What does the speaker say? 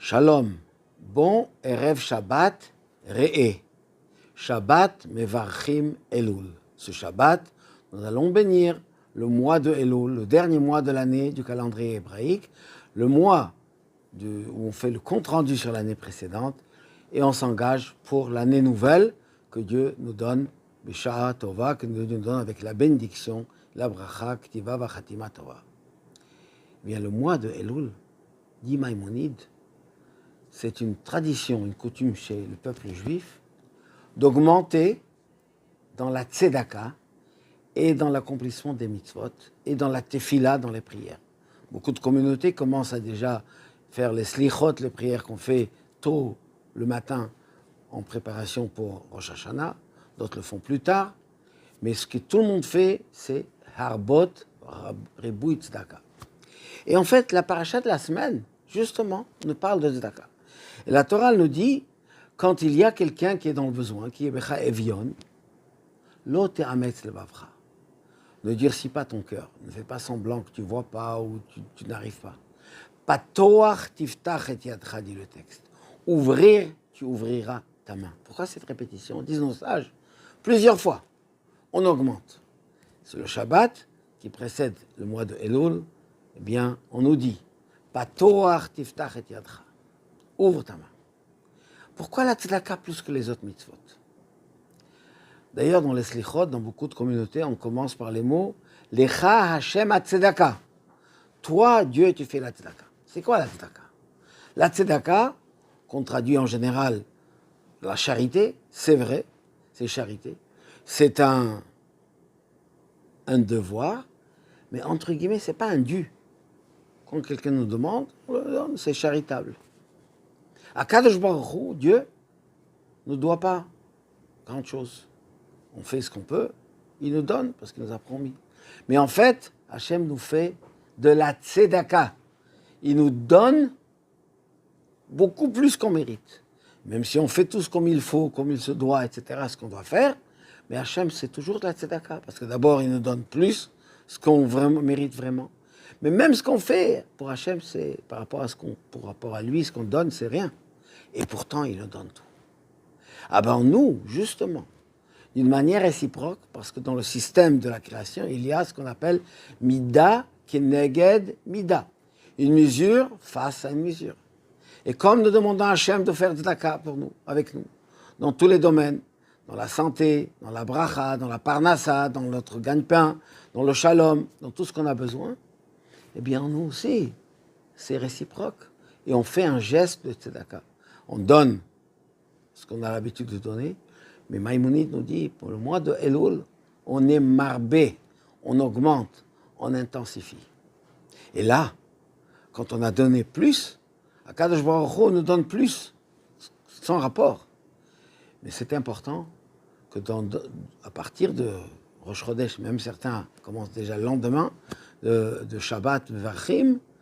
Shalom, bon Erev Shabbat, Re'eh. Shabbat Mevarchim Elul. Ce Shabbat, nous allons bénir le mois de Elul, le dernier mois de l'année du calendrier hébraïque, le mois où on fait le compte-rendu sur l'année précédente et on s'engage pour l'année nouvelle que Dieu nous donne, Bisha'a Tova, que Dieu nous donne avec la bénédiction, la bracha, Ktiva Vachatima Tova. Bien, le mois de Elul, dit Maïmonide, c'est une tradition, une coutume chez le peuple juif d'augmenter dans la tzedaka et dans l'accomplissement des mitzvot et dans la tefila, dans les prières. Beaucoup de communautés commencent à déjà faire les slichot, les prières qu'on fait tôt le matin en préparation pour Rosh Hashanah, d'autres le font plus tard, mais ce que tout le monde fait, c'est harbot, ribui tzedaka. Et en fait, la paracha de la semaine, justement, nous parle de tzedaka. Et la Torah nous dit, quand il y a quelqu'un qui est dans le besoin, qui est becha evion, lo te'ametz levavcha. Ne durcis pas ton cœur, ne fais pas semblant que tu ne vois pas ou tu n'arrives pas. Patoach tiftach et yadcha, dit le texte. Ouvrir, tu ouvriras ta main. Pourquoi cette répétition? Disent nos sages, plusieurs fois, on augmente. C'est le Shabbat qui précède le mois de Elul, eh bien, on nous dit, Patoach tiftach et yadcha. Ouvre ta main. Pourquoi la tzedaka plus que les autres mitzvot? D'ailleurs, dans les slichot, dans beaucoup de communautés, on commence par les mots Lecha Hashem ha-tzedaka. Toi, Dieu, tu fais la tzedaka. C'est quoi la tzedaka? La tzedaka, qu'on traduit en général la charité, c'est vrai, c'est charité. C'est un devoir, mais entre guillemets, c'est pas un dû. Quand quelqu'un nous demande, on le donne, c'est charitable. Akadosh Baruch Hu, Dieu, ne doit pas grand chose. On fait ce qu'on peut, il nous donne parce qu'il nous a promis. Mais en fait, Hachem nous fait de la tzedaka. Il nous donne beaucoup plus qu'on mérite. Même si on fait tout ce comme il faut, comme il se doit, etc., ce qu'on doit faire, mais Hachem, c'est toujours de la tzedaka. Parce que d'abord, il nous donne plus, ce qu'on mérite vraiment. Mais même ce qu'on fait, pour Hachem, c'est par rapport à lui, ce qu'on donne, c'est rien. Et pourtant, il nous donne tout. Ah ben nous, justement, d'une manière réciproque, parce que dans le système de la création, il y a ce qu'on appelle Mida keneged Mida. Une mesure face à une mesure. Et comme nous demandons à Hachem de faire tzedaka pour nous, avec nous, dans tous les domaines, dans la santé, dans la bracha, dans la parnassa, dans notre gagne-pain, dans le shalom, dans tout ce qu'on a besoin, eh bien nous aussi, c'est réciproque. Et on fait un geste de tzedaka. On donne ce qu'on a l'habitude de donner, mais Maïmonide nous dit, pour le mois de Elul, on est marbé, on augmente, on intensifie. Et là, quand on a donné plus, Akadosh Baruch Hu nous donne plus, sans rapport. Mais c'est important que à partir de Rosh Chodesh, même certains commencent déjà le lendemain, de Shabbat Mevarchim,